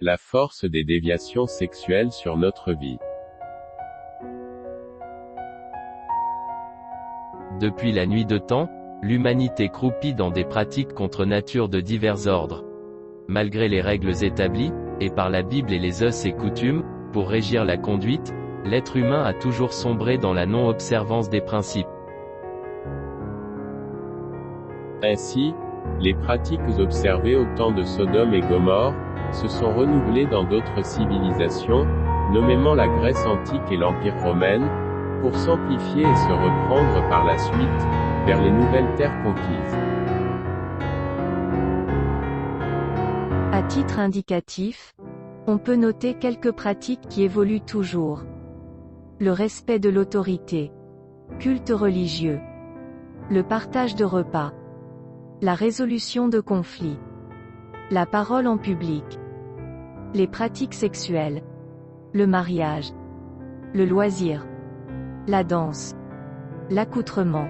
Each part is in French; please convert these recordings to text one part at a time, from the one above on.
La force des déviations sexuelles sur notre vie. Depuis la nuit de temps, l'humanité croupit dans des pratiques contre nature de divers ordres. Malgré les règles établies, et par la Bible et les us et coutumes, pour régir la conduite, l'être humain a toujours sombré dans la non-observance des principes. Ainsi, les pratiques observées au temps de Sodome et Gomorrhe, se sont renouvelées dans d'autres civilisations, nommément la Grèce antique et l'Empire romain, pour s'amplifier et se reprendre par la suite, vers les nouvelles terres conquises. À titre indicatif, on peut noter quelques pratiques qui évoluent toujours. Le respect de l'autorité, culte religieux, le partage de repas, la résolution de conflits, la parole en public, les pratiques sexuelles, le mariage, le loisir, la danse, l'accoutrement,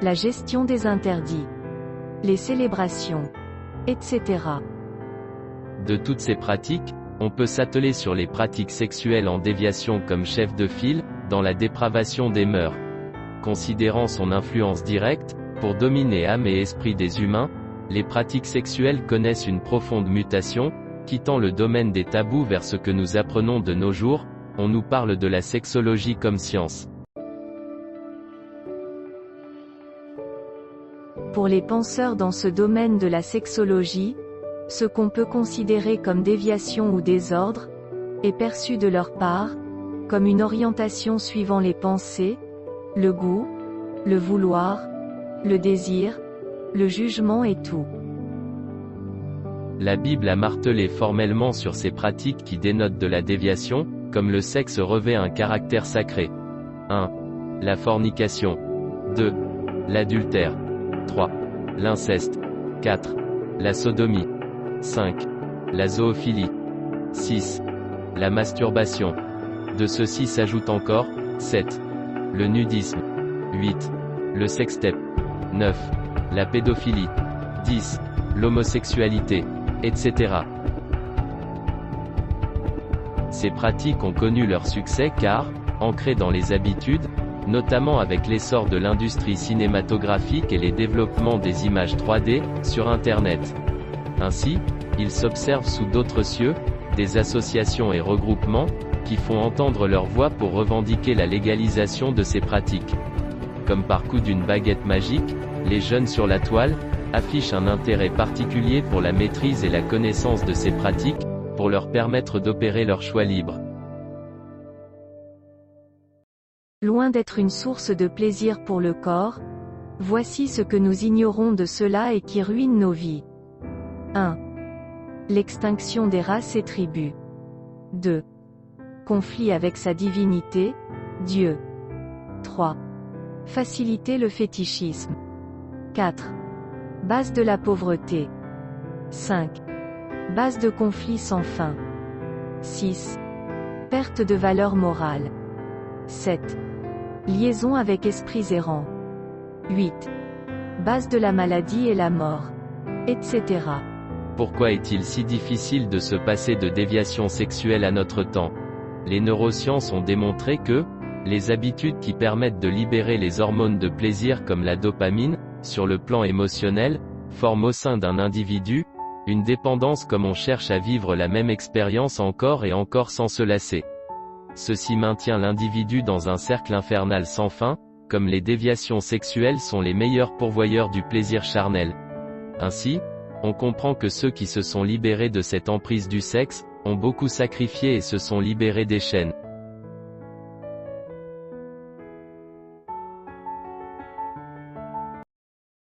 la gestion des interdits, les célébrations, etc. De toutes ces pratiques, on peut s'atteler sur les pratiques sexuelles en déviation comme chef de file, dans la dépravation des mœurs. Considérant son influence directe, pour dominer âme et esprit des humains, les pratiques sexuelles connaissent une profonde mutation, quittant le domaine des tabous vers ce que nous apprenons de nos jours, on nous parle de la sexologie comme science. Pour les penseurs dans ce domaine de la sexologie, ce qu'on peut considérer comme déviation ou désordre, est perçu de leur part, comme une orientation suivant les pensées, le goût, le vouloir, le désir, le jugement et tout. La Bible a martelé formellement sur ces pratiques qui dénotent de la déviation, comme le sexe revêt un caractère sacré. 1. La fornication. 2. L'adultère. 3. L'inceste. 4. La sodomie. 5. La zoophilie. 6. La masturbation. De ceci s'ajoute encore, 7. Le nudisme. 8. Le sextep. 9. La pédophilie. 10. L'homosexualité, etc. Ces pratiques ont connu leur succès car, ancrées dans les habitudes, notamment avec l'essor de l'industrie cinématographique et les développements des images 3D, sur Internet. Ainsi, il s'observe sous d'autres cieux, des associations et regroupements, qui font entendre leur voix pour revendiquer la légalisation de ces pratiques. Comme par coup d'une baguette magique, les jeunes sur la toile, affichent un intérêt particulier pour la maîtrise et la connaissance de ces pratiques, pour leur permettre d'opérer leur choix libre. Loin d'être une source de plaisir pour le corps, voici ce que nous ignorons de cela et qui ruine nos vies. 1. L'extinction des races et tribus. 2. Conflit avec sa divinité, Dieu. 3. Faciliter le fétichisme. 4. Base de la pauvreté. 5. Base de conflits sans fin. 6. Perte de valeur morale. 7. Liaison avec esprits errants. 8. Base de la maladie et la mort, etc. Pourquoi est-il si difficile de se passer de déviation sexuelle à notre temps? Les neurosciences ont démontré que, les habitudes qui permettent de libérer les hormones de plaisir comme la dopamine, sur le plan émotionnel, forment au sein d'un individu, une dépendance comme on cherche à vivre la même expérience encore et encore sans se lasser. Ceci maintient l'individu dans un cercle infernal sans fin, comme les déviations sexuelles sont les meilleurs pourvoyeurs du plaisir charnel. Ainsi, on comprend que ceux qui se sont libérés de cette emprise du sexe, ont beaucoup sacrifié et se sont libérés des chaînes.